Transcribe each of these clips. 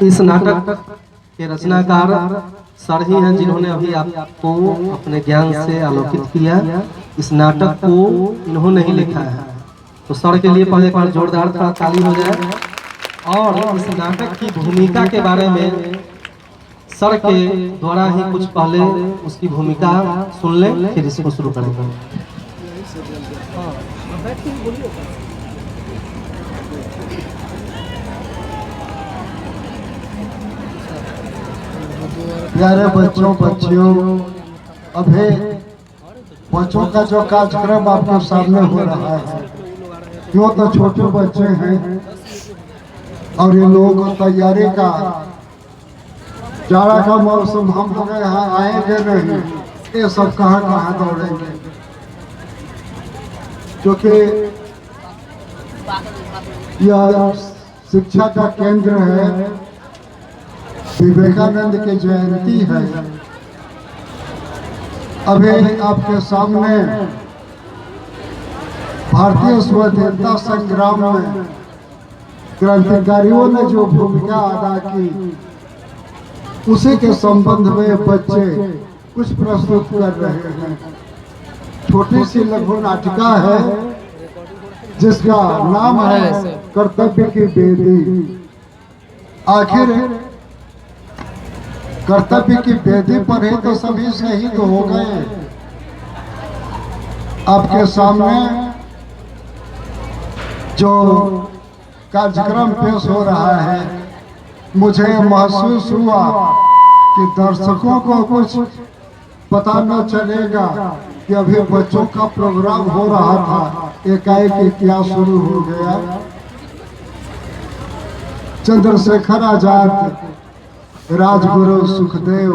इस नाटक के रचनाकार सर ही हैं जिन्होंने अभी आपको अपने ज्ञान से आलोकित किया। इस नाटक को इन्होंने ही लिखा है, तो सर के लिए पहले एक बार जोरदार थोड़ा ताली हो जाए। और इस नाटक की भूमिका के बारे में सर के द्वारा ही कुछ पहले उसकी भूमिका सुन लें, फिर इसको शुरू करेंगे। प्यारे बच्चों बच्चियों, अभी बच्चों का जो कार्यक्रम आपके सामने हो रहा है, क्यों तो छोटे बच्चे हैं और ये लोग तैयारी का जाड़ा का मौसम, हम लोग यहाँ आएंगे नहीं, ये सब कहाँ कहाँ दौड़ेंगे, क्योंकि यह शिक्षा का केंद्र है, विवेकानंद की जयंती है। अभी आपके सामने भारतीय स्वतंत्रता संग्राम में क्रांतिकारियों ने जो भूमिका अदा की, उसी के संबंध में बच्चे कुछ प्रस्तुत कर रहे हैं। छोटी सी लघु नाटिका है जिसका नाम है कर्तव्य की बेदी। आखिर कर्तव्य की बेदी पर ही तो सभी शहीद हो गए। आपके सामने जो कार्यक्रम पेश हो रहा है, मुझे महसूस हुआ कि दर्शकों को कुछ पता न चलेगा कि अभी बच्चों का प्रोग्राम हो रहा था, एकाएक क्या शुरू हो गया। चंद्रशेखर आजाद, राजगुरु सुखदेव,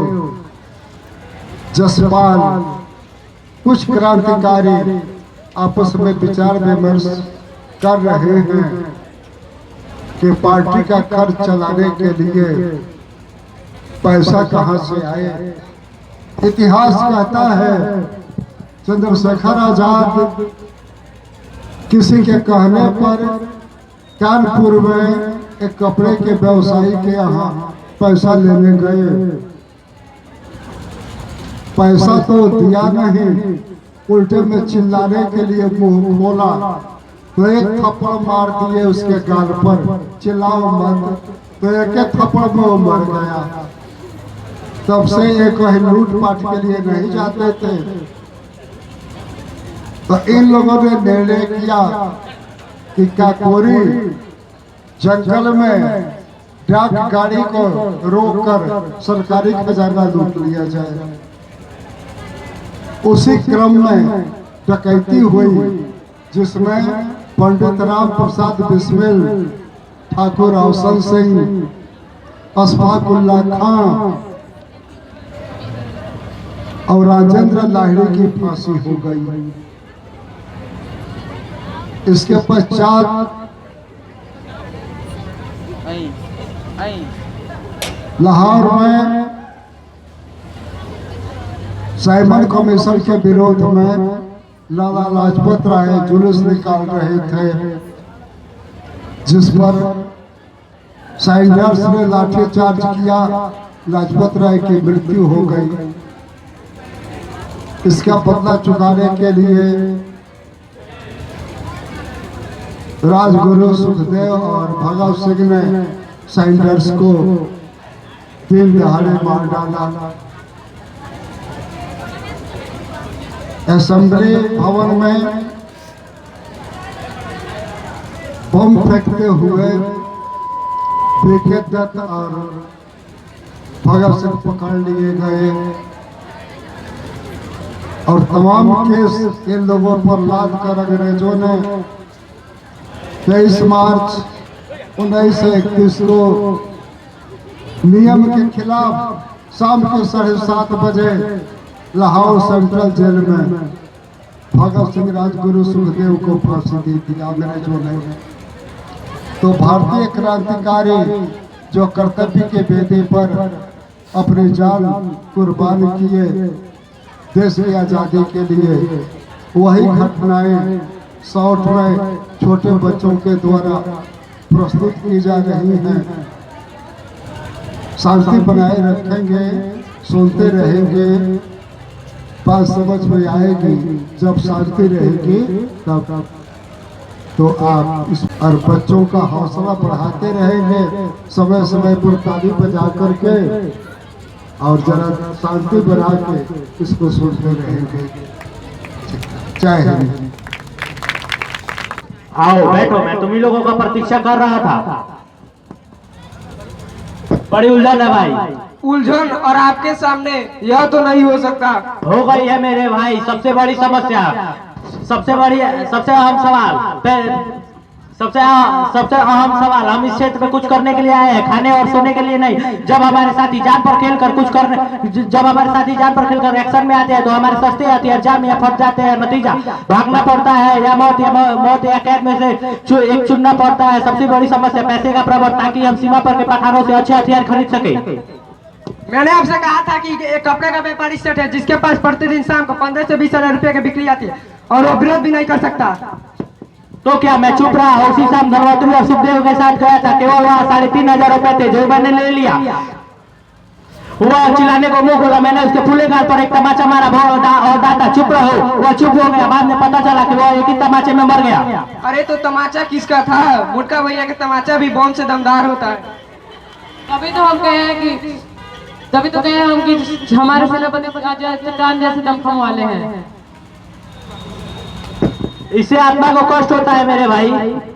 जसपाल, कुछ क्रांतिकारी आपस में विचार विमर्श कर रहे हैं कि पार्टी का खर्च चलाने के लिए पैसा कहां से आए। इतिहास कहता है चंद्रशेखर आजाद किसी के कहने पर कानपुर में एक कपड़े के व्यवसायी के यहाँ पैसा लेने गए। पैसा तो दिया नहीं, उल्टे में चिल्लाने के लिए मुंह खोला तो एक थप्पड़ मार दिए उसके गाल पर, चिल्लाओ मत, तो एक थप्पड़ में वो मर गया। तब से ये कहीं लूटपाट के लिए नहीं जाते थे। तो इन लोगों ने निर्णय किया कि काकोरी जंगल में डाक गाड़ी को रोककर सरकारी खजाना लूट लिया जाए। उसी क्रम में डकैती हुई जिसमें पंडित राम प्रसाद बिस्मिल, ठाकुर रोशन सिंह, अशफाकुल्ला खां और राजेंद्र लाहिड़ी की फांसी हो गई। इसके पश्चात लाहौर में साइमन कमीशन के विरोध में लाला लाजपत राय जुलूस निकाल रहे थे, जिस पर साइंडर्स ने लाठीचार्ज किया, लाजपत राय की मृत्यु हो गई। इसका बदला चुकाने के लिए राजगुरु सुखदेव और भगत सिंह ने साइंडर्स को दिन दहाड़े मार डाला। असेंबली भवन में बम फेंकते हुए बीके दत्त और भगत सिंह पकड़ लिए गए और तमाम केस इन लोगों पर लाद कर अंग्रेजों ने 23 मार्च 1931 को नियम के खिलाफ शाम के 7:30 बजे लाहौर सेंट्रल जेल में भगत सिंह, राजगुरु सुखदेव को फांसी दी थी अंग्रेजों ने। तो भारतीय क्रांतिकारी जो कर्तव्य के बेदे पर अपनी जान कुर्बान किए देश की आजादी के लिए, वही घटनाएं शॉर्ट में छोटे बच्चों के द्वारा प्रस्तुत की जा रही हैं। शांति बनाए रखेंगे, सुनते रहेंगे, बात समझ में आएगी। जब शांति रहेगी तब तो आप इस और बच्चों का हौसला बढ़ाते रहेंगे, समय समय पर ताली बजा करके और जरा शांति बना के इसको सुनते रहेंगे। जय हिंद। आओ बैठो, मैं तुम ही लोगों का प्रतीक्षा कर रहा था। बड़ी उलझन है भाई। उलझन और आपके सामने यह तो नहीं हो सकता। हो गई है मेरे भाई सबसे बड़ी समस्या, सबसे अहम सवाल, सबसे अहम सवाल। हम इस क्षेत्र में कुछ करने के लिए आए हैं, खाने और सोने के लिए नहीं। जब हमारे साथी जान पर खेलकर एक्शन में आते हैं तो हमारे सस्ते हथियार जाम या फट जाते हैं। नतीजा भागना पड़ता है या मौत या कैद में से एक चुनना पड़ता है। सबसे बड़ी समस्या पैसे का प्रबंध, ताकि हम सीमा पर के पठारों से अच्छे हथियार खरीद सके। मैंने आपसे कहा था कि एक कपड़े का व्यापारी सेट है जिसके पास प्रतिदिन शाम को 15 से 20 हजार रुपए की बिक्री आती है और वो विरोध भी नहीं कर सकता। तो क्या मैं चुप रहा? उसी शाम धनवंतरी और सुखदेव के साथ गया था। केवल वहाँ 3,500 रुपए थे जो मैंने ले लिया। वह चिल्लाने को मुंह खोला, मैंने उसके फूले गाल पर एक तमाचा मारा और दाता चुप रहो। वह चुप हो गया। बाद में पता चला कि वह एक ही तमाचे में मर गया। अरे तो तमाचा किसका था? मुटका भैया का तमाचा भी बम से दमदार होता है। तभी तो हम कहे हैं हम कि हमारे सेनापति चट्टान जैसे दमखम वाले हैं। इससे आत्मा को कष्ट होता है मेरे भाई।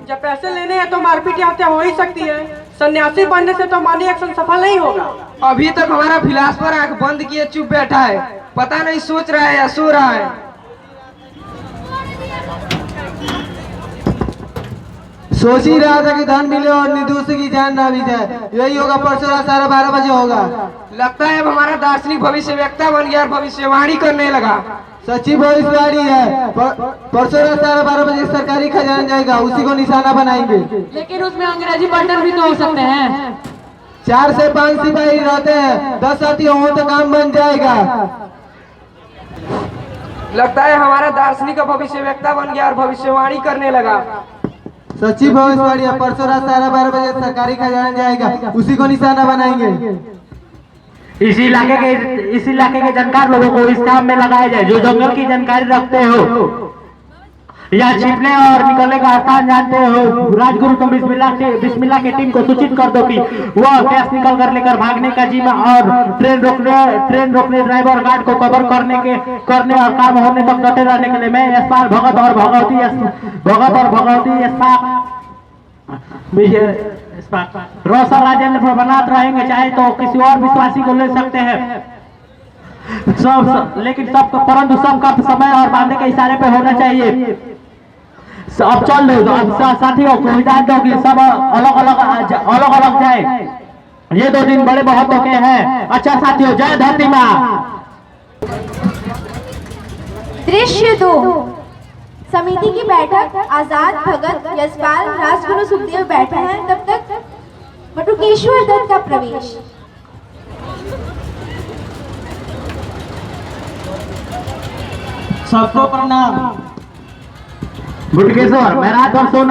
जब पैसे लेने हैं तो मारपीट या हत्या हो ही सकती है। सन्यासी बनने से तो मनी एक्शन सफल नहीं होगा। अभी तक हमारा फिलासफर आंख बंद किए चुप बैठा है, पता नहीं सोच रहा है या सो रहा है। सोच ही रहा था कि धन मिले और निर्दोष की जान ना भी जाए। यही होगा, परसों रात 12:30 बजे होगा। लगता है अब हमारा दार्शनिक भविष्य वक्ता बन गया और भविष्यवाणी करने लगा। सच्ची भविष्यवाणी है। परसों रात 12:30 बजे सरकारी खजाना जाएगा, उसी को निशाना बनाएंगे। लेकिन उसमें अंग्रेजी बंडल भी तो हो सकते हैं। 4 से 5 सिपाही रहते हैं, 10 साथी हो तो काम बन जाएगा। लगता है हमारा दार्शनिक का भविष्य वक्ता बन गया और भविष्यवाणी करने लगा। सच्ची भविष्यवाणी है। परसों रात 12:30 बजे सरकारी खजाना जाएगा, उसी को निशाना बनाएंगे। इस इलाके के जानकार लोगों को इस काम में लगाया जाए। जो जंगल की जानकारी रखते हो या छिपने और निकलने का स्थान जानते हो, राजगुरु तुम बिस्मिल्लाह की टीम को सूचित कर दो कि वह गैस निकल कर लेकर भागने का जिम्मा और ट्रेन रोकने ड्राइवर गार्ड को कवर करने और काम होने तक डटे रहने के लिए मैं यशपाल भगत और भगवती रोशन राजेंद्र भवनाथ रहेंगे। चाहे तो किसी और विश्वासी को ले सकते हैं। परंतु सबका समय और बांधे के इशारे पे होना चाहिए। अब चल दो, अब साथियों को हिदायत दो कि सब अलग अलग जाए। ये 2 दिन बड़े महत्व के हैं। अच्छा साथियों, जय धरती माँ। दृश्य 2। समिति की बैठक। आजाद भगत यशपाल राजगुरु सुखदेव बैठे हैं, तब तक बटुकेश्वर दत्त का प्रवेश। सबको प्रणाम। बुटकेश्वर, मैं रात भर सो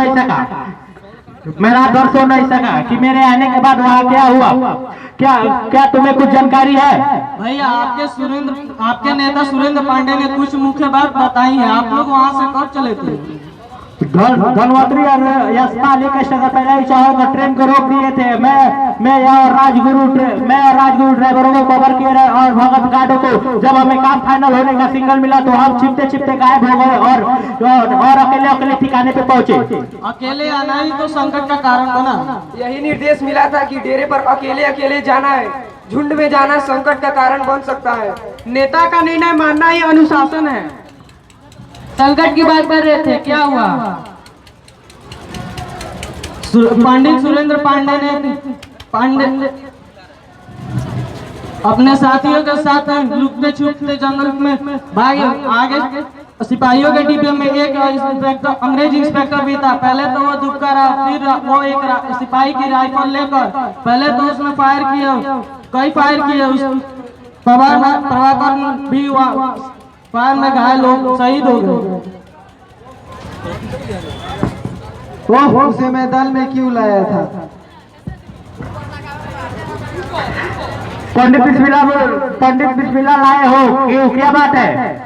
नहीं सका कि मेरे आने के बाद वहाँ क्या हुआ। क्या तुम्हें कुछ जानकारी है? भैया आपके नेता सुरेंद्र पांडे ने कुछ मुख्य बात बताई है। आप लोग वहाँ से कब चले थे? धनवंतरी और यशपाल एक जगह पहले ही चाहोगे ट्रेन को रोक दिए थे। मैं और राजगुरु ड्राइवरों को कवर किए रहे और भगत गार्डों को। जब हमें काम फाइनल होने का सिग्नल मिला तो हम छिपते गायब हो गए और अकेले ठिकाने पे पहुंचे। अकेले आना ही तो संकट का कारण बना। यही निर्देश मिला था कि डेरे पर अकेले जाना है। झुंड में जाना संकट का कारण बन सकता है। नेता का निर्णय मानना ही अनुशासन है। संकट की बात कर रहे थे, क्या हुआ? पंडित सुरेंद्र पांडे अपने साथियों के साथ लुकते छुपते जंगल में भागे। आगे सिपाहियों के डिब्बे में एक अंग्रेज इंस्पेक्टर भी था। पहले तो वो दुबका रहा, फिर वो एक सिपाही की राइफल लेकर पहले तो उसने कई फायर किए। प्रभाकर भी फायर में घायल लोग शहीद हो गए। उसे मैं दल में क्यों लाया था? पंडित बिस्मिल्लाह लाए हो, क्यों, क्या बात है?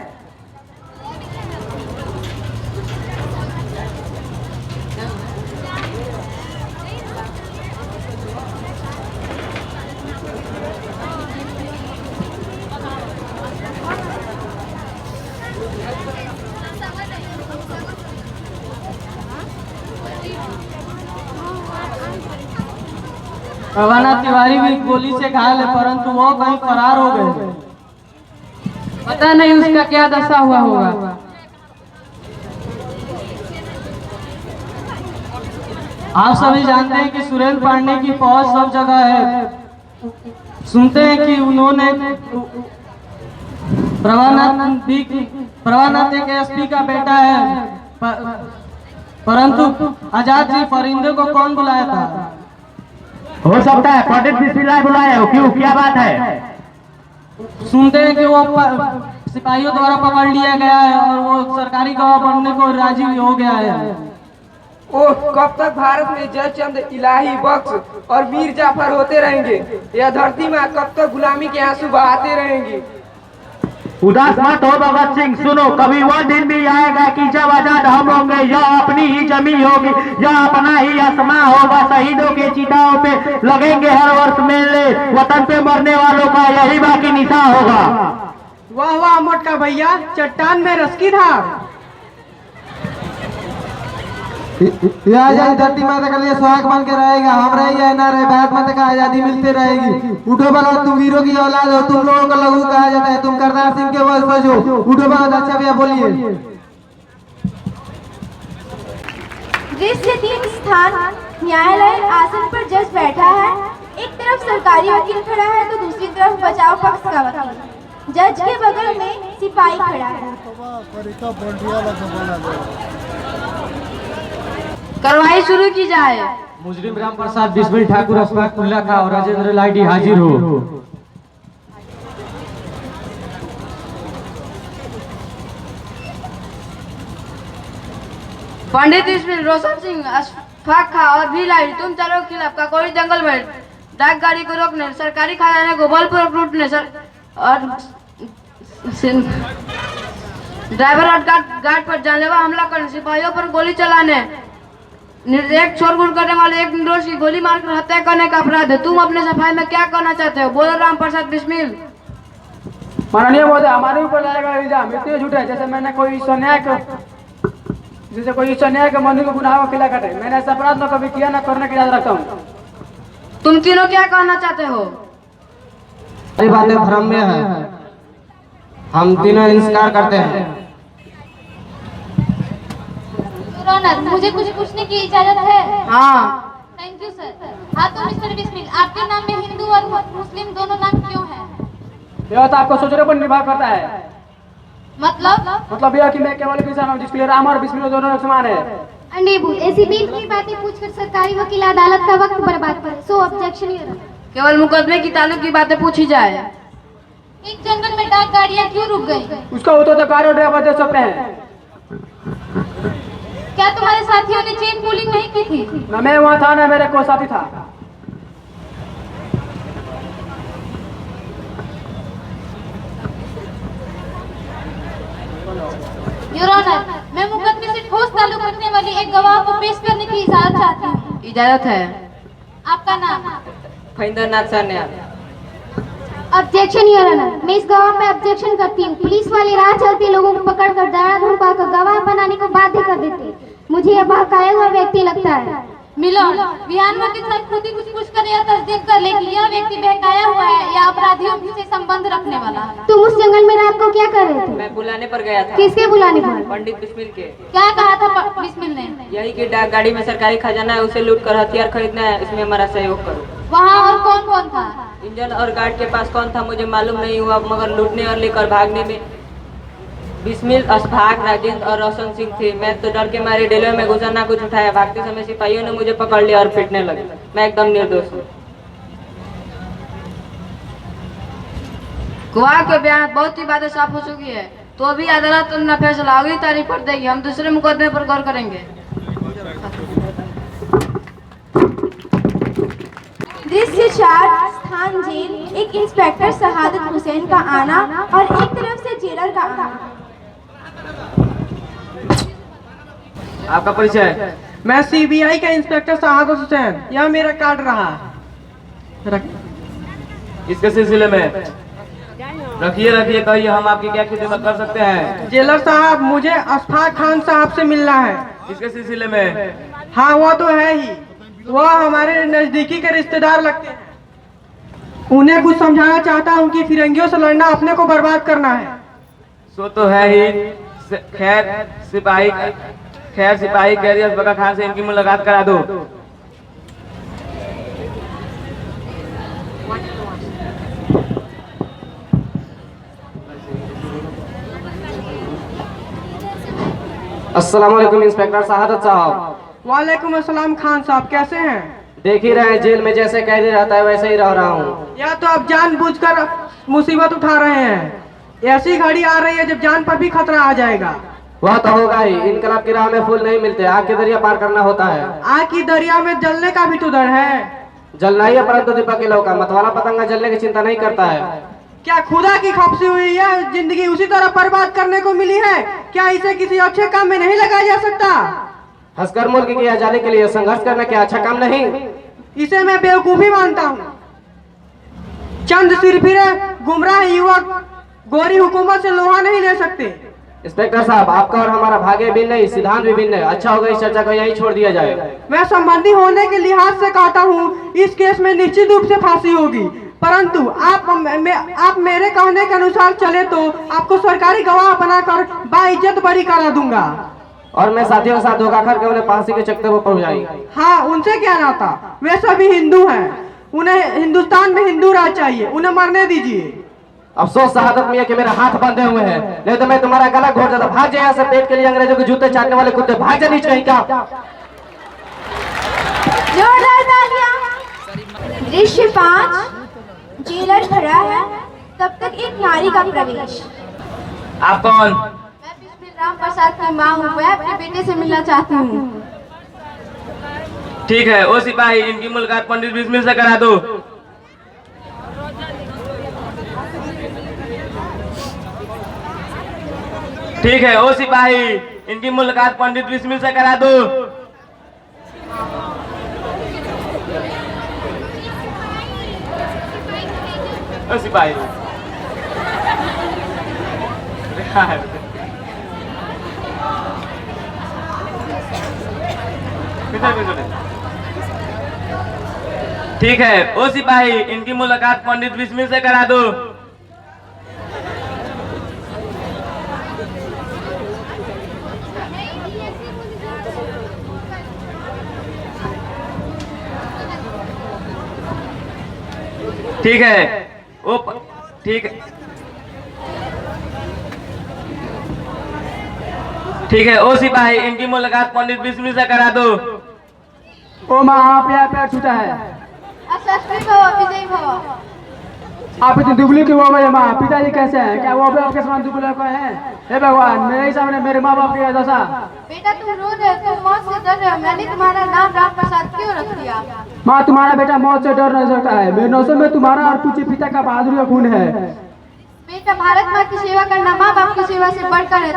रवाना तिवारी भी गोली से घायल है, परंतु वो कहीं फरार हो गए। पता नहीं उसका क्या दशा हुआ होगा। आप सभी जानते हैं कि सुरेंद्र पांडे की फौज सब जगह है। सुनते हैं कि उन्होंने प्रभानाथ एक एसपी का बेटा है, परंतु आजाद जी परिंदे को कौन बुलाया था? हो सकता है पंडित बिस्मिल्लाह बुलाए हो, क्यों, क्या बात है? सुनते हैं कि वो सिपाहियों द्वारा पकड़ लिया गया है और वो सरकारी गवाह बनने को राजी हो गया है। ओह, कब तक भारत में जयचंद, इलाही बख्श और मीर जाफर होते रहेंगे? यह धरती में कब तक गुलामी के आंसू बहाते रहेंगी? उदास मत हो भगत सिंह, सुनो, कभी वह दिन भी आएगा कि जब आजाद हम होंगे, यह अपनी ही जमीन होगी, यह अपना ही आसमां होगा। शहीदों के चिताओं पे लगेंगे हर वर्ष मेले, वतन पे मरने वालों का यही बाकी निशा होगा। वाह वाह मोटका भैया, चट्टान में रस की धार। यह आजादी धरती माता के लिए सुहाग बन के रहेगा। हम रहे या ना रहे, भारत माता का आजादी मिलती रहेगी। उठो बगल, तुम वीरों की औलाद हो, तुम लोगों को लघु कहा जाता है, तुम करतार सिंह के वंशज हो। उठो बगल, अच्छा भैया बोलिए। दृश्य 3 स्थान न्यायालय आसन पर जज बैठा है। एक तरफ सरकारी वकील खड़ा है तो दूसरी तरफ बचाव पक्ष का वकील। जज के बगल में सिपाही खड़ा है। कार्रवाई शुरू की जाए। मुजरिम राम प्रसाद बिस्मिल ठाकुर अशफाक उल्ला का और राजेंद्र लाइडी हाजिर हो। पंडित बिस्मिल, रोशन सिंह, अशफाक खा और भी लाई, तुम चारों के खिलाफ काकोरी जंगल में डाक गाड़ी को रोकने, सरकारी खजाने को बलपूर्वक लूटने और ड्राइवर और गार्ड पर जानलेवा हमला करने, सिपाहियों पर गोली चलाने, निर्देश शोरगुल करने वाले एक निर्दोष की गोली मारकर हत्या करने का अपराध है। तुम अपने सफाई में क्या कहना चाहते हो? बोलो राम प्रसाद बिस्मिल। माननीय महोदय, हमारे ऊपर लगाया गया इल्जाम इतने झूठे है जैसे मैंने कोई ईश्वर न्याय के मंदिर को गुनाह को खिला करे। मैंने ऐसा अपराध न कभी किया, न करने की याद रखता हूँ। तुम तीनों क्या कहना चाहते हो? ये बातें भ्रम में है, हम तीनों इंकार करते हैं। मुझे कुछ पूछने की इजाजत है? हाँ। Thank you sir. हाँ तो मिस्टर बिस्मिल, आपके नाम में हिंदू और मुस्लिम दोनों नाम क्यों हैं? यह तो आपको सोचने पर निर्भर करता है। मतलब यह कि मैं केवल किसान हूँ जिसके लिए राम और बिस्मिल दोनों समान है। अनेबू ऐसी बीच की बातें पूछकर सरकारी वकील अदालत का वक्त बर्बाद करे। सो ऑब्जेक्शन। केवल मुकदमे की ताल्लुक की बातें पूछी जाए। एक जंगल में डाक गाड़ियाँ क्यों रुक गई? उसका उत्तर तो कार और ड्राइवर दे सकते हैं। क्या तुम्हारे साथियों ने चेन पुलिंग नहीं की थी? न मैं वहाँ था, न मेरे कोई साथी था। योर ऑनर, मैं मुकदमे से ठोस ताल्लुक रखने वाली एक गवाह को पेश करने की इजाजत चाहती हूँ। इजाजत है। आपका नाम? फैंदरनाथ सान्याल। ऑब्जेक्शन योर ऑनर, मैं इस गवाह पे ऑब्जेक्शन करती हूँ। पुलिस वाले राह चलते लोगों को पकड़कर दड़ा धमका कर गवाह बनाने को बाध्य कर देते। मुझे यह बहकाया हुआ व्यक्ति लगता है। मिलोन, विहान वकील साहब खुद ही कुछ पूछकर यह तस्दीक कर ले कि यह व्यक्ति बहकाया हुआ है या अपराधियों से संबंध रखने वाला है। तुम उस जंगल में रात को क्या कर रहे थे? मैं बुलाने पर गया था। किसके बुलाने पर? पंडित बिस्मिल के। क्या कहा था बिस्मिल ने? यही कि डाक गाड़ी में सरकारी खजाना है, उसे लूट कर हथियार खरीदना है, इसमें हमारा सहयोग करो। वहाँ और कौन कौन था? इंजन और गार्ड के पास कौन था मुझे मालूम नहीं हुआ, मगर लूटने और लेकर भागने में बिस्मिल, अशफाक, राजेंद्र और रोशन सिंह थे। मैं तो डर के मारे डेलो में घुसा, ना कुछ उठाया। भागते समय सिपाहियों ने मुझे पकड़ लिया और पीटने लगे। मैं एकदम निर्दोष हूँ। गवाह के बयान बहुत ही बातें साफ हो चुकी है, तो अभी अदालत अपना फैसला अगली तारीख पर देगी। हम दूसरे मुकदमे पर गौर करेंगे। दृश्य 4 स्थान जेल, एक इंस्पेक्टर शहादत हुसैन का आना और एक तरफ से जेलर का आना। आपका परिचय? मैं सीबीआई का इंस्पेक्टर शहादत हुसैन। यह मेरा कार्ड रहा। इसके सिलसिले में रखिए कहिए, हम आपकी क्या खिदमत कर सकते हैं? जेलर साहब, मुझे अशफाक खान साहब से मिलना है। इसके सिलसिले में? हाँ, वो तो है ही। वह हमारे नजदीकी के रिश्तेदार लगते हैं। उन्हें कुछ समझाना चाहता हूँ कि फिरंगियों से लड़ना अपने को बर्बाद करना है। सो तो है ही। खैर सिपाही कैदी अशफाक खान से इनकी मुलाकात करा दो। अस्सलाम वालेकुम इंस्पेक्टर शहादत साहब। वालेकुम अस्सलाम खान साहब, कैसे हैं? देख ही रहे हैं, जेल में जैसे कैदी रहता है वैसे ही रह रहा हूँ। या तो आप जानबूझकर मुसीबत उठा रहे हैं। ऐसी घड़ी आ रही है जब जान पर भी खतरा आ जाएगा। वह तो होगा ही। इनकलाब की राह में फूल नहीं मिलते, आग के दरिया पार करना होता है। आग की दरिया में जलने का भी तो डर है। जलना ही है, परंतु दीपक के लौका मतवाला पतंगा जलने की चिंता नहीं करता है। क्या खुदा की खपसी हुई यह जिंदगी उसी तरह बर्बाद करने को मिली है? क्या इसे किसी अच्छे काम में नहीं लगाया जा सकता? हंसकर मुल्क की आजादी के लिए संघर्ष करना क्या अच्छा काम नहीं? इसे मैं बेवकूफी मानता हूँ। चंद सिरफिरे गुमराह युवक गोरी हुकूमत से लोहा नहीं ले सकते। इंस्पेक्टर साहब, आपका और हमारा भाग्य भिन्न नहीं, सिद्धांत भी भिन्न है। अच्छा होगा इस चर्चा को यहीं छोड़ दिया जाए। मैं संबंधी होने के लिहाज से कहता हूँ, इस केस में निश्चित रूप से फांसी होगी, परंतु आप मेरे कहने के अनुसार चले तो आपको सरकारी गवाह बनाकर बाइज्जत बरी करा दूंगा। और मैं साथियों के साथ धोखा करके उन्हें फांसी के चक्कर में पहुंचाई। हाँ, उनसे क्या नाता? वे सभी हिंदू हैं। उन्हें हिंदुस्तान में हिंदू राज चाहिए। उन्हें मरने दीजिए। अफसोस शहादत मियां कि मेरे हाथ बंधे हुए हैं, नहीं तो मैं तुम्हारा गला घोट देता। भाग जाए यहाँ से, पेट के लिए अंग्रेजों के जूते चाटने वाले कुत्ते, भाग जा नीचे कहीं का। जोरदार तालियां। दृश्य 5, जेलर खड़ा है, तब तक एक नारी का प्रवेश। आप कौन? मैं बिस्मिल राम प्रसाद की माँ हूँ। मैं अपने बेटे से मिलना चाहती हूँ। ठीक है, ओ सिपाही, इनकी मुलाकात पंडित बिस्मिल से करा दो। ठीक है, ओ सिपाही, इनकी मुलाकात पंडित बिस्मिल से करा दो। ओ सिपाही, ठीक है, ओ सिपाही, इनकी मुलाकात पंडित बिस्मिल से करा दो। ठीक है, ओ ठीक है, ठीक है, ओ सिपाही, इनकी मुलाकात पंडित बिस्मिल से करा दो। ओ माँ, आप यहाँ पैर छूटा है। अशस्त्री भव, विजयी भव। आप इतनी दुबली क्यों हो गए माँ? पिताजी कैसे हैं? क्या वो भी आपके समान दुबले हुए हैं? हे भगवान, मेरे ही सामने मेरे माँ बाप की दशा। बेटा तुम रो रहे हो, तुम मौत से डर रहे हो। मैंने तुम्हारा नाम राम प्रसाद क्यों रख दिया? माँ, तुम्हारा बेटा मौत से डर नहीं सकता है। मेरे नौसों में तुम्हारा और पूछे पिता का बहादुरी का खून है। बेटा, भारत माँ की सेवा करना माँ बाप की सेवा से बढ़कर है।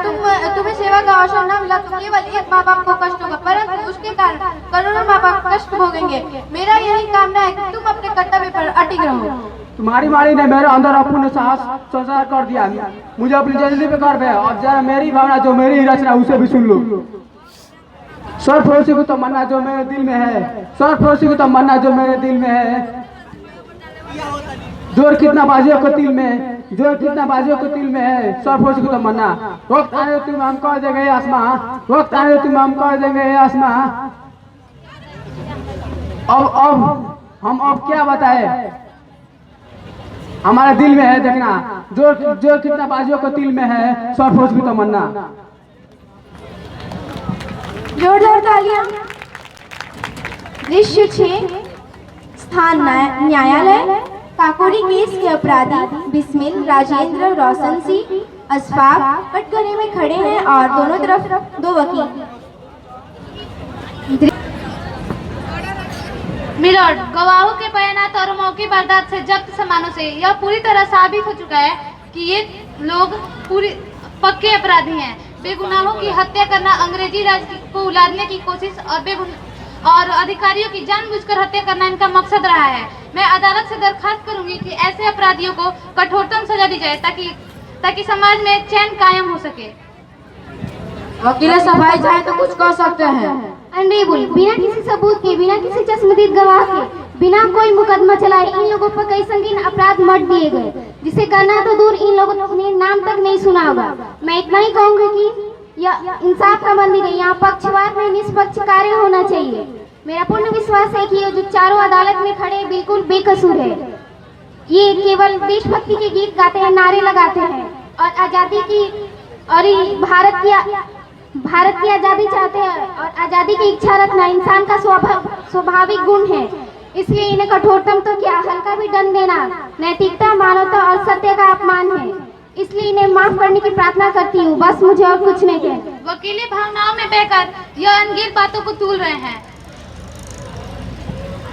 तुम्हें सेवा का अवसर न मिला तो केवल एक माँ बाप को कष्ट होगा, परंतु उसके कारण करोड़ों माँ बाप कष्ट भोगेंगे। मेरा यही कामना है कि तुम अपने कर्तव्य पर अटिक रहो। तुम्हारी माड़ी ने मेरे अंदर अपूर्ण साहस संसार कर दिया। मुझे अपनी जिंदगी पे गर्व है। अब जरा मेरी भावना, जो मेरी रचना, उसे भी सुन लो। सरफरोशी को तमन्ना जो मेरे दिल में है, सरफरोशी को तमन्ना जो मेरे दिल में है। जोर कितना बाजियों को दिल में, जोर कितना बाजियों को दिल में है, सरफरोशी को तमन्ना। वक्त आने तुम हम कह देंगे आसमां, वक्त आने तुम हम कह देंगे आसमां। अब हम क्या बताए? हमारे दिल में है देखना, जो कितना बाजियों को दिल में है, सरफरोश की तमन्ना। जोरदार तालियां। दृश्य 6, स्थान न्यायालय, काकोरी केस के अपराधी बिस्मिल, राजेंद्र, रोशन सिंह, अशफाक कटघरे में खड़े हैं और दोनों तरफ 2 वकील। मिलोड, गवाहों के बयानात और मौखी वारदात से जब्त सामानों से यह पूरी तरह साबित हो चुका है कि ये लोग पूरी पक्के अपराधी हैं। बेगुनाहों की हत्या करना, अंग्रेजी राज को उलादने की कोशिश और अधिकारियों की जानबूझकर हत्या करना इनका मकसद रहा है। मैं अदालत से दरखास्त करूंगी कि ऐसे अपराधियों को कठोरतम सजा दी जाए ताकि समाज में चैन कायम हो सके। वकील साहब भाई चाहे तो कुछ कह सकते हैं। अनरेबल, बिना किसी सबूत के, बिना किसी चश्मदीद गवाह के, बिना कोई मुकदमा चलाए इन लोगों पर कई संगीन अपराध मट दिए गए, जिसे करना तो दूर इन लोगों ने नाम तक नहीं सुना होगा। मैं इतना ही कहूंगी कि यह इंसाफ का मंदिर है, यहाँ पक्षपात नहीं निष्पक्ष कार्य होना चाहिए। मेरा पूर्ण विश्वास है कि ये जो चारों अदालत में खड़े बिल्कुल बेकसूर है। ये केवल देशभक्ति के गीत गाते हैं, नारे लगाते हैं और आजादी की और भारत की आजादी चाहते हैं और आजादी की इच्छा रखना इंसान का स्वाभाविक गुण है। इसलिए इन्हें कठोरतम तो क्या, हल्का भी दंड देना नैतिकता, मानवता और सत्य का अपमान है। इसलिए इन्हें माफ करने की प्रार्थना करती हूँ। बस मुझे और कुछ नहीं कहना। वकीली भावनाओं में बहकर यह अनगिनत बातों को तूल रहे हैं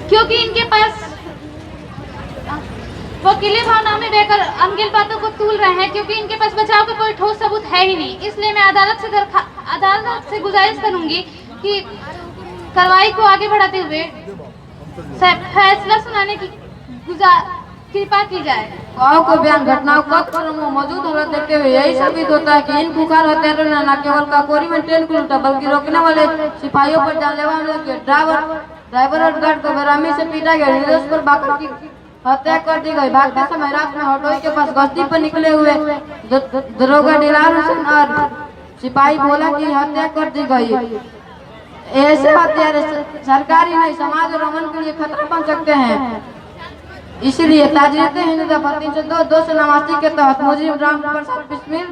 क्योंकि इनके पास बचाव का कोई ठोस सबूत है ही नहीं। इसलिए मैं अदालत से गुजारिश करूंगी कि कार्रवाई को आगे बढ़ाते हुए फैसला सुनाने की कृपा की जाए। गाँव को बयान घटनाओं का मौजूद हालत देखते हुए यही साबित होता है कि इन खुखार हत्यारों ने न केवल काकोरी में ट्रेन को लूटा बल्कि रोकने वाले सिपाहियों पर जानलेवा हमले किए। ड्राइवर और गार्ड को बेरहमी से पीटा गया। निर्दोष पर बाकर की हत्या कर दी गई। भागते समय रात में हटोई के पास गश्ती पर निकले हुए दरोगा दिलार हुसैन और सिपाही भोला की हत्या कर दी गई। ऐसे हत्यारे सरकारी नहीं, समाज और अमन के लिए खतरा बन सकते हैं। इसलिए ताजरीत हिंद दफा 302 के तहत मुजीब राम प्रसाद बिस्मिल,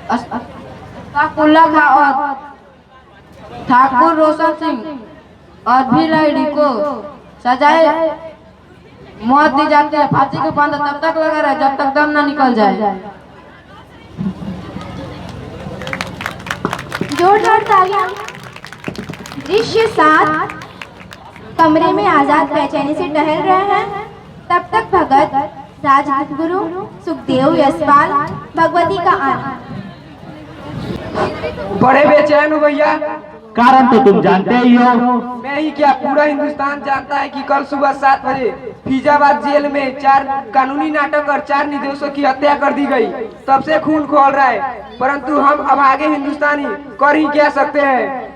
अशफाकुल्लाह खां और ठाकुर रोशन सिंह और भिलाइडी को सजाए मौत दी जाती है। फांसी का फंदा तब तक लगा रहे जब तक दम न निकल जाए। जोरदार तालियां। दृश्य 7। कमरे में आजाद बेचैनी से टहल रहे हैं। तब तक भगत, राजगुरु, सुखदेव, यशपाल, भगवती का आना। बड़े बेचैन हो भैया। कारण तो तुम जानते ही हो। मैं ही क्या, पूरा हिंदुस्तान जानता है कि कल सुबह 7 बजे फैजाबाद जेल में 4 कानूनी नाटक और 4 निर्दोषों की हत्या कर दी गई। तब से खून खौल रहा है, परंतु हम अभागे हिंदुस्तानी कर ही क्या सकते हैं।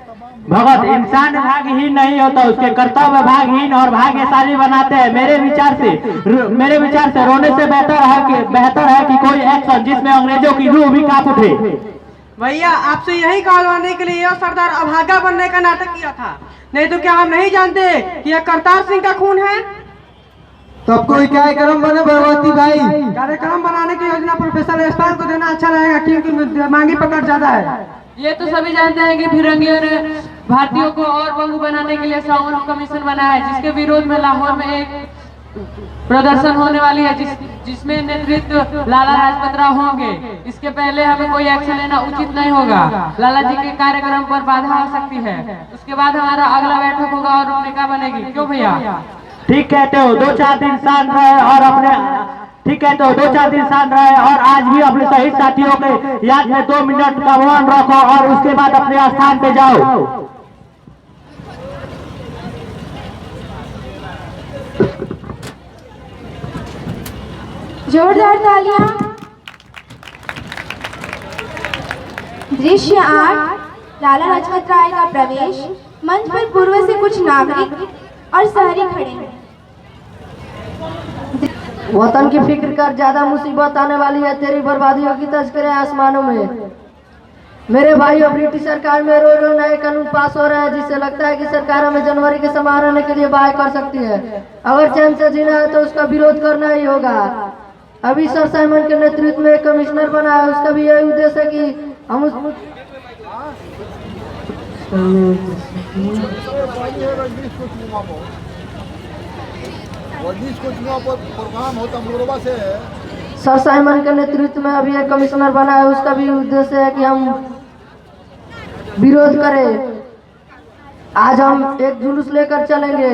भगत, इंसान भागहीन नहीं होता, उसके कर्तव्य भागहीन और भाग्यशाली बनाते हैं। मेरे विचार से रोने से बेहतर है कि कोई एक्शन जिसमें अंग्रेजों की रूह भी कांप उठे। भैया, आपसे यही कहलवाने के लिए यह सरदार अभागा बनने का नाटक किया था। नहीं तो क्या हम नहीं जानते कि यह करतार सिंह का खून है। तब कोई कार्यक्रम बने भगवती भाई। कार्यक्रम बनाने की योजना प्रोफेसर यशपाल को देना अच्छा रहेगा क्योंकि मांगी पकड़ ज्यादा है। ये तो सभी जानते हैं कि फिरंगियों ने भारतीयों को और बंगू बनाने के लिए साउन कमीशन बनाया है, जिसके विरोध में लाहौर में एक प्रदर्शन होने वाली है जिसमें नेतृत्व लाला लाजपत राय होंगे। इसके पहले हमें कोई एक्शन लेना उचित नहीं होगा। लाला जी के कार्यक्रम पर बाधा आ सकती है। उसके बाद हमारा अगला बैठक होगा और रूपरेखा बनेगी। क्यों भैया? ठीक कहते हो। 2-4 दिन शांत रहे और आज भी अपने शहीद साथियों के याद में 2 मिनट का मौन रखो और उसके बाद अपने स्थान पे जाओ। जोरदार तालियां। दृश्य 8। लाला लाजपत राय का प्रवेश। मंच पर पूर्व से कुछ नागरिक और शहरी खड़े हैं। वतन की फिक्र कर, ज्यादा मुसीबत आने वाली है। तेरी बर्बादी होगी तस्करे आसमानों में। मेरे भाइयों, ब्रिटिश सरकार में रो नए कानून पास हो रहे हैं जिससे लगता है कि सरकार हमें जनवरी के समारोह के लिए बाहर कर सकती है। अगर चैन से जीना है तो उसका विरोध करना ही होगा। अभी सर साइमन के नेतृत्व में एक कमिश्नर बना है। उसका भी यही उद्देश्य है कि हम सर साइमन के नेतृत्व में अभी एक कमिश्नर बना है। उसका भी उद्देश्य है कि हम विरोध करें। आज हम एक जुलूस लेकर चलेंगे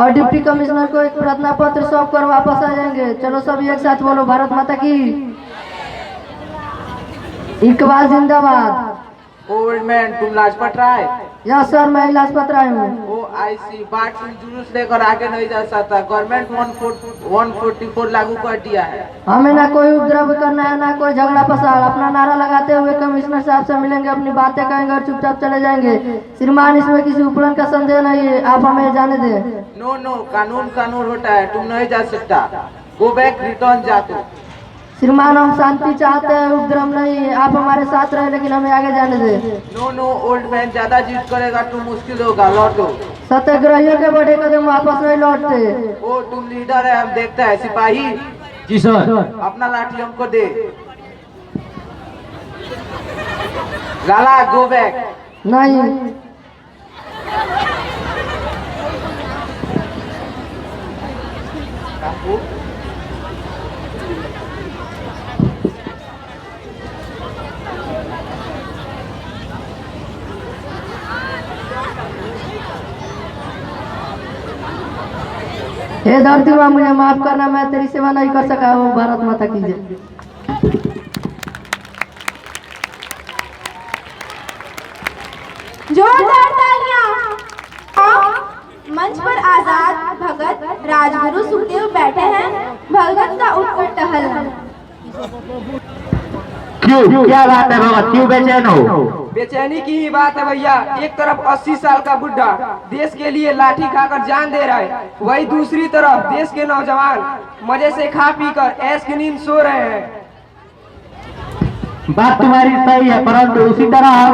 और डिप्टी कमिश्नर को एक प्रार्थना पत्र सौंप कर वापस आ जाएंगे। चलो सब एक साथ बोलो, भारत माता की। इकबाल जिंदाबाद। ओल्ड मैन, तुम लाजपत राय? यस सर, मैं लाजपत राय हूँ। ओ आई सी, बाट जुलूस लेकर आगे नहीं जा सकता। गवर्नमेंट 144 लागू कर दिया है। हमें ना कोई उपद्रव करना है, ना कोई झगड़ा फसाद। अपना नारा लगाते हुए कमिश्नर साहब से मिलेंगे, अपनी बातें कहेंगे और चुपचाप चले जाएंगे। श्रीमान, इसमें किसी उपलन का संदेह नहीं है, आप हमें जाने दें। नो नो, कानून कानून होता है, तुम नहीं जा सकता। गो बैक, रिटर्न जा तू। श्रीमान, हम शांति चाहते हैं, उपद्रव नहीं। आप हमारे साथ रहे, लेकिन हमें आगे जाने दें। नो नो ओल्ड मैन, ज्यादा जिद करेगा तो मुश्किल होगा, लौट दो। सत्याग्रहियों के बड़े कदम वापस नहीं लौटते। ओ तुम लीडर है, हम देखते हैं। सिपाही जी सर। अपना लाठी हमको दे। लाला, गो बैक। नहीं। हे धरती माँ, मुझे माफ करना, मैं तेरी सेवा नहीं कर सका हूँ। भारत माता की जय। जोरदार तालियां। मंच पर आजाद भगत राजगुरु सुखदेव बैठे हैं। भगत का उठकर टहलना। क्यों, क्या बात है भगत, क्यों बेचैन हो? बेचैनी की ही बात है भैया। एक तरफ 80 साल का बुढ़ा देश के लिए लाठी खाकर जान दे रहा है, वही दूसरी तरफ देश के नौजवान मजे से खा पी कर ऐश की नींद सो रहे हैं। बात तुम्हारी सही है, परंतु उसी तरह हम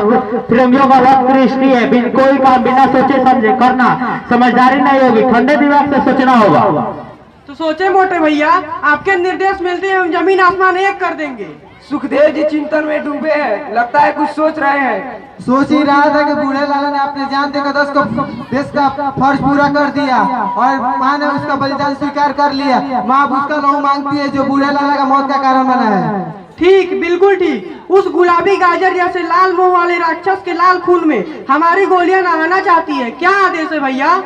वक्त प्रेमियों का वक्त दृष्टि है। कोई काम बिना सोचे समझे करना समझदारी नहीं होगी, ठंडे दिमाग से सोचना होगा। तो सोचे मोटे भैया, आपके निर्देश मिलते हैं हम जमीन आसमान एक कर देंगे। सुखदेव जी चिंतन में डूबे हैं, लगता है कुछ सोच रहे हैं। सोच ही रहा था कि बूढ़े लाला ने अपने जान देकर देश का फर्ज पूरा कर दिया और माँ ने उसका बलिदान स्वीकार कर लिया। माँ अब उसका लहू मांगती है जो बूढ़े लाला का मौत का कारण बना है। ठीक, बिल्कुल ठीक। उस गुलाबी गाजर जैसे लाल मुंह वाले राक्षस के लाल खून में हमारी गोलियां नहाना चाहती है। क्या आदेश है भैया?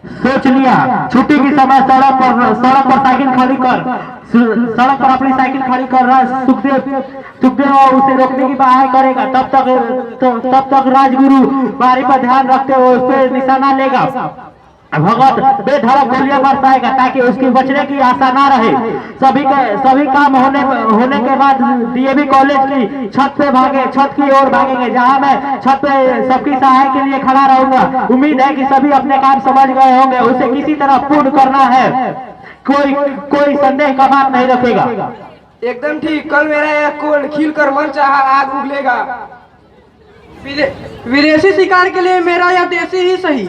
सोच लिया, छुट्टी की समय सड़क पर साइकिल खड़ी कर, सड़क पर अपनी साइकिल खड़ी कर रहा सुखदेव उसे रोकने की बहाय करेगा। तब तक राजगुरु बारी पर ध्यान रखते हुए उस पर निशाना लेगा। भगत बेधड़क गोलियां बरसाएगा ताकि उसकी बचने की आशा ना रहे। सभी काम होने के बाद डीएवी कॉलेज की छत की ओर भागेंगे, जहां मैं छत पे सबकी सहाय के लिए खड़ा रहूंगा। उम्मीद है कि सभी अपने काम समझ गए होंगे, उसे किसी तरह पूर्ण करना है। कोई संदेह का बात नहीं रखेगा। एकदम ठीक। कल मेरा यह कोल्ड खिल कर मन चाहा आग उगलेगा। विदेशी शिकार के लिए मेरा यह देसी ही सही।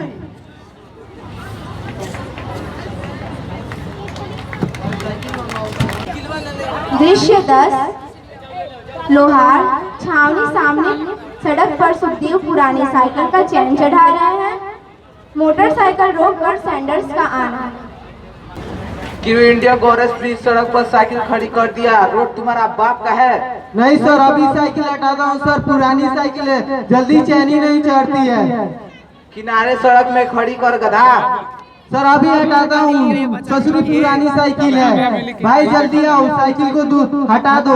दृश्य 10। लोहार छावनी सामने सड़क पर सुखदेव पुरानी साइकिल का चैन चढ़ा रहे हैं। मोटरसाइकिल रोककर सैंडर्स का आना। क्यों इंडिया कांग्रेस प्लीज सड़क पर साइकिल खड़ी कर दिया? रोड तुम्हारा बाप का है? नहीं सर, अभी साइकिल हटाता हूँ सर, पुरानी साइकिल है, जल्दी चैन ही नहीं चढ़ती है। किनारे सड़क में खड़ी कर गधा। सर अभी हटाता हूँ, ससुरी पुरानी साइकिल है। भाई जल्दी आओ, साइकिल को हटा दो।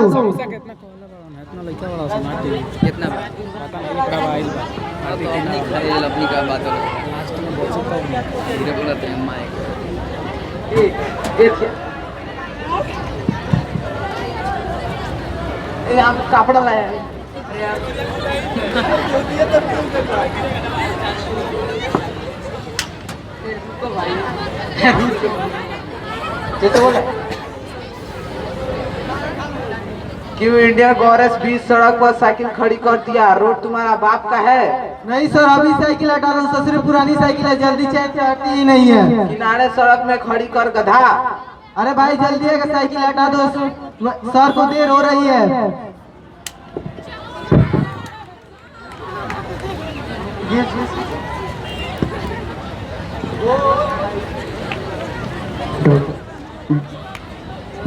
कपड़ा लाया क्यों इंडिया कांग्रेस बीच सड़क पर साइकिल खड़ी कर दिया? रोड तुम्हारा बाप का है? नहीं सर, अभी साइकिल हटा दो, ससुरी पुरानी साइकिल है, जल्दी चैन चढ़ती ही नहीं है। किनारे सड़क में खड़ी कर गधा। अरे भाई जल्दी है, साइकिल हटा दो, सर को देर हो रही है।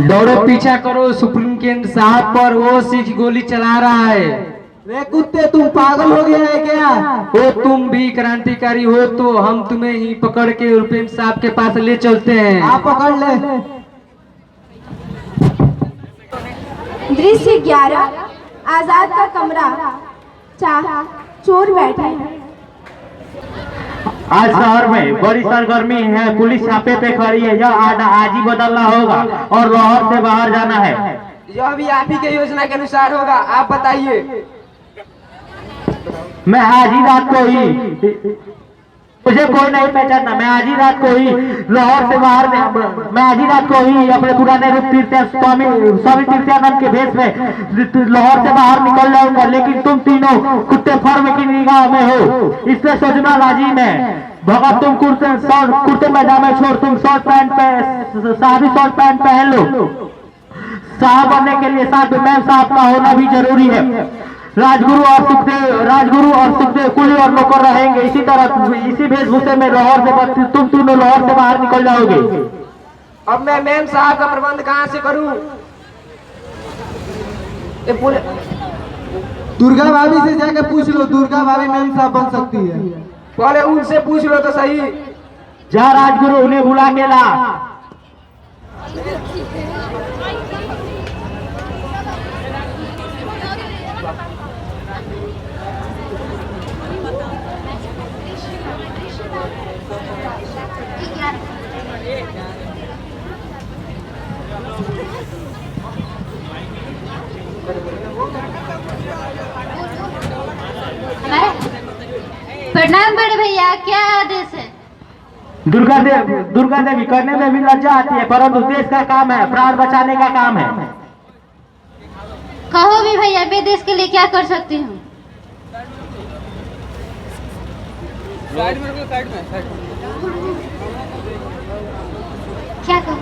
दौड़ो, पीछा करो, सुप्रीम केंद्र साहब पर वो सिख गोली चला रहा है। रे कुत्ते, तुम पागल हो गया है क्या? वो तुम भी क्रांतिकारी हो तो हम तुम्हें ही पकड़ के रुपेन साहब के पास ले चलते हैं। आप पकड़ ले। दृश्य 11 आजाद का कमरा। चोर बैठे हैं। आज शहर में बड़ी सरगर्मी है, पुलिस छापे पे खड़ी है। यह आज ही बदलना होगा और लाहौर से बाहर जाना है। यह भी आप ही के योजना के अनुसार होगा, आप बताइए। मैं आज ही रात को ही, मुझे कोई नहीं पहचानना, मैं आज ही रात को ही लाहौर से बाहर, मैं आज ही रात को ही अपने पुराने रूप स्वामी तीर्थानंद के भेष में लाहौर से बाहर निकल जाऊंगा। लेकिन तुम तीनों कुत्ते फर्म की निगाह में हो, इससे सोचना राजी में। भगत तुम कुर्ते मैदान छोड़ तुम शॉर्ट पैंट साहबी शॉर्ट पैंट पहन लो। साहब बनने के लिए साथ मैम साहब का होना भी जरूरी है। राजगुरु और सुखदेव कुली और नौकर रहेंगे। इसी तरह इसी वेशभूषे में लाहौर से तुम तीनों लाहौर से बाहर निकल जाओगे। अब मैं मैम साहब का प्रबंध कहाँ से करूं? दुर्गा भाभी से जाके पूछ लो, दुर्गा भाभी मैम साहब बन सकती है। पहले उनसे पूछ लो तो सही। जा राजगुरु, उन्हें बुला के ला। प्रणाम बड़े भैया, क्या आदेश है? दुर्गा देवी करने में भी लज्जा आती है, परंतु देश का काम है, प्राण बचाने का काम है। कहो भी भैया, मैं देश के लिए क्या कर सकती हूँ? क्या कहो?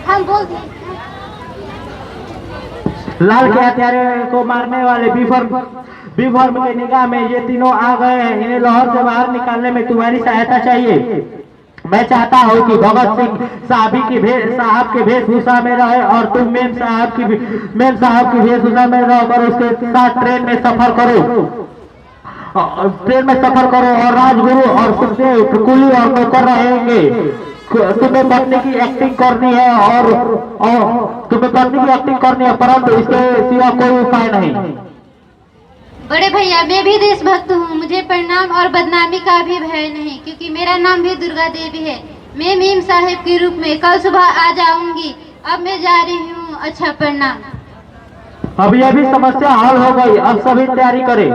हम बोल दिए। लाल के हत्यारे को मारने वाले बीफॉर्म के निगाह में ये तीनों आ गए हैं। इन्हें लाहौर से बाहर निकालने में तुम्हारी सहायता चाहिए। मैं चाहता हूँ कि भगत सिंह साहब के वेशभूषा में रहे और तुम मेम साहब की वेशभूषा में रहकर उसके साथ ट्रेन में सफर करो और राजगुरु और सुखदेव कुली और नौकर रहेंगे। तुम्हें पत्नी की एक्टिंग करनी है और तुम्हें पत्नी की एक्टिंग करनी है, परंतु इसके सिवा कोई उपाय नहीं। बड़े भैया, मैं भी देशभक्त हूँ, मुझे परिणाम और बदनामी का भी भय नहीं, क्योंकि मेरा नाम भी दुर्गा देवी है। मैं मीम साहिब के रूप में कल सुबह आ जाऊंगी। अब मैं जा रही हूँ। अच्छा, प्रणाम। अब यह भी समस्या हल हो गई, अब सभी तैयारी करें।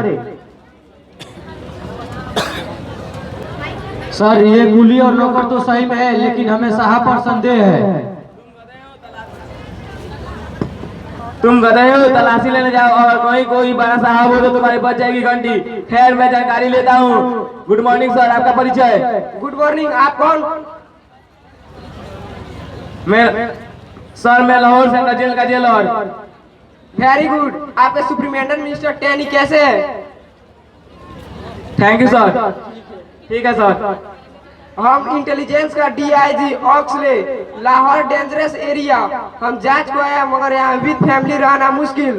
सर, ये कुली और नौकर तो सही में है, लेकिन हमें साहब पर संदेह है। तुम गधे हो, तलाशी लेने जाओ और कोई बड़ा साहब हो तो तुम्हारी बच जाएगी घंटी। खैर, मैं जानकारी लेता हूँ। गुड मॉर्निंग सर, आपका परिचय? गुड मॉर्निंग, आप कौन? मैं लाहौर सेंट्रल जेल का जेलर। Very good. आपके सुप्रिटेंडेंट मिस्टर टैनी कैसे है? Thank you sir. ठीक है सर। हम इंटेलिजेंस का DIG Oxley, Lahore dangerous area. हम जांच को आया, मगर यहाँ विद फैमिली रहना मुश्किल।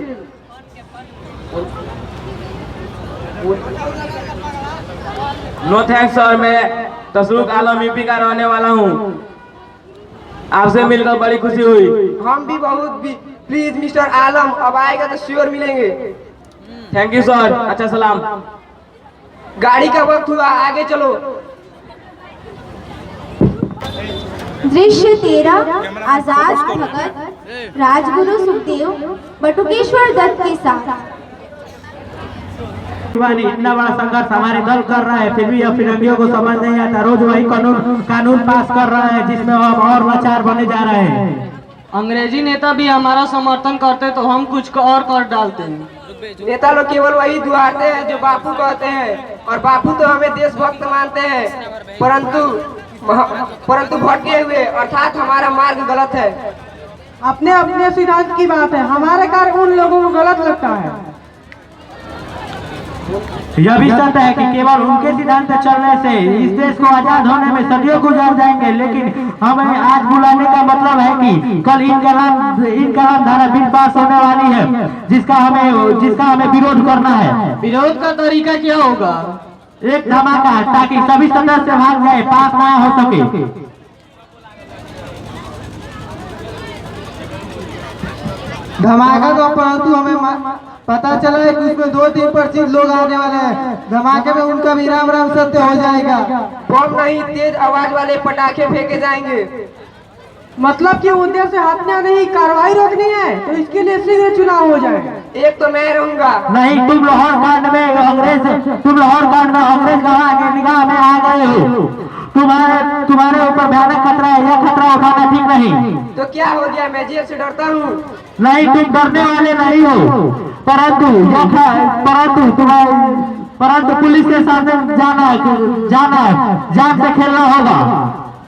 नो थैंक्स सर, मैं तसरुक आलम यूपी का रहने वाला हूँ। आपसे मिलकर बड़ी खुशी हुई। हम भी बहुत भी। प्लीज मिस्टर आलम, अब आएगा तो श्योर मिलेंगे। Thank you sir. अच्छा, सलाम। गाड़ी का वक्त हुआ, आगे चलो। दृश्य 13 आजाद भगत राजगुरु सुखदेव बटुकेश्वर दत्त के साथ। इतना बड़ा संघर्ष हमारे दल कर रहा है, फिर भी अब फिरंगियों को समझ नहीं आता। रोज वही कानून पास कर रहा है जिसमें हम और लाचार बने जा रहे हैं। अंग्रेजी नेता भी हमारा समर्थन करते तो हम कुछ और कर डालते हैं। नेता लोग केवल वही दुआते हैं जो बापू कहते हैं, और बापू तो हमें देशभक्त मानते हैं, परंतु भटके हुए, अर्थात हमारा मार्ग गलत है। अपने अपने सिद्धांत की बात है, हमारे कार्य उन लोगों को गलत लगता है। यह भी सत्य है कि केवल उनके सिद्धांत पे चलने से इस देश को आजाद होने में सदियों गुजर जाएंगे, लेकिन हमें आज बुलाने का मतलब है कि कल इनकलाब धारा बिल पास होने वाली है, जिसका हमें विरोध करना है। विरोध का तरीका क्या होगा? एक धमाका, ताकि सभी सदस्य भाग जाए, पास ना हो सके। धमाका तो परंतु हमें पता चला है कि उसमें 2-3% लोग आने वाले हैं। धमाके में उनका भी राम राम सत्य हो जाएगा। बम नहीं, तेज आवाज वाले पटाखे फेंके जाएंगे। मतलब कि उद्देश्य हत्या नहीं, कार्रवाई रोकनी है, तो इसके लिए शीघ्र चुनाव हो जाए। एक तो मैं रहूंगा। नहीं, तुम लाहौर कांड में अंग्रेज गवाह के निगाह में आ गए हो। तुम्हारे ऊपर भयानक खतरा है, यह खतरा उठाना ठीक नहीं। तो क्या हो गया, मैं जेल से डरता हूँ? नहीं, तुम डरने वाले नहीं हो, परंतु पुलिस के सामने जाना जान से खेलना होगा।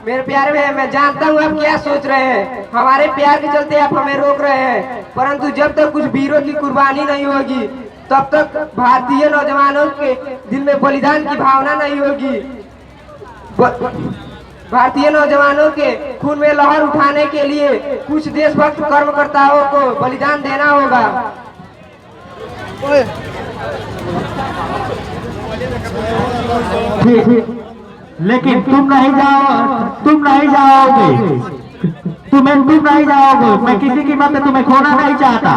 मेरे प्यारे में मैं जानता हूँ आप क्या सोच रहे हैं। हमारे प्यार के चलते आप हमें रोक रहे हैं, परंतु जब तक कुछ वीरों की कुर्बानी नहीं होगी तब तक भारतीय नौजवानों के दिल में बलिदान की भावना नहीं होगी। भारतीय नौजवानों के खून में लहर उठाने के लिए कुछ देशभक्त कर्मकर्ताओं को बलिदान देना होगा। लेकिन तुम नहीं जाओगे। मैं किसी कीमत पे तुम्हें खोना नहीं चाहता।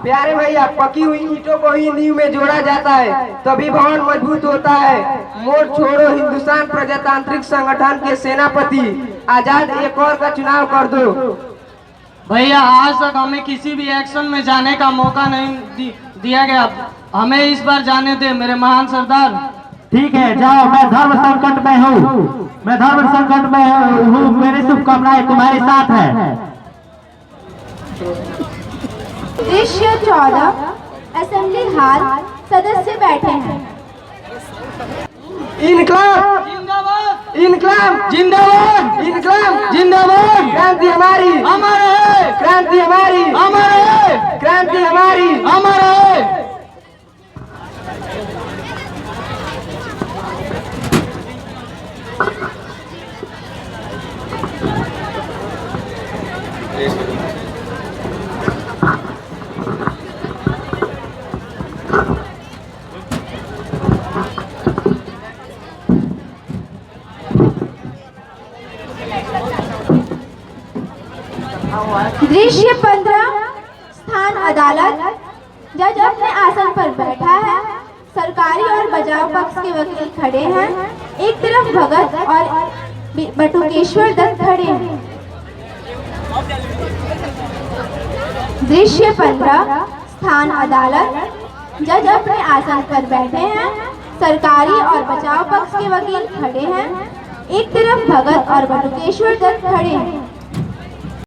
प्यारे भैया, पकी हुई ईंटों को ही नींव में जोड़ा जाता है, तभी भवन मजबूत होता है। मोड़ छोड़ो हिंदुस्तान प्रजातांत्रिक संगठन के सेनापति, आजाद एक और का चुनाव कर दो। भैया, आज तक हमें किसी भी एक्शन में जाने का मौका नहीं दिया गया, हमें इस बार जाने दे मेरे महान सरदार। ठीक है, जाओ। मैं धर्म संकट में हूँ, मेरी शुभकामनाएं तुम्हारे साथ है। दृश्य 14 असेंबली हॉल, सदस्य बैठे हैं। इनकलाब जिंदाबाद, इनकलाब जिंदाबाद, इनकलाब जिंदाबाद। क्रांति हमारी अमर है, क्रांति हमारी अमर है, क्रांति हमारी अमर है। दृश्य 15 स्थान अदालत, जज अपने आसन पर बैठा है, सरकारी और बचाव पक्ष के वकील खड़े हैं। एक तरफ भगत और बटुकेश्वर दत्त खड़े हैं। दृश्य 15 स्थान अदालत, जज अपने आसन पर बैठे हैं, सरकारी और बचाव पक्ष के वकील खड़े हैं। एक तरफ भगत और बटुकेश्वर दत्त खड़े हैं।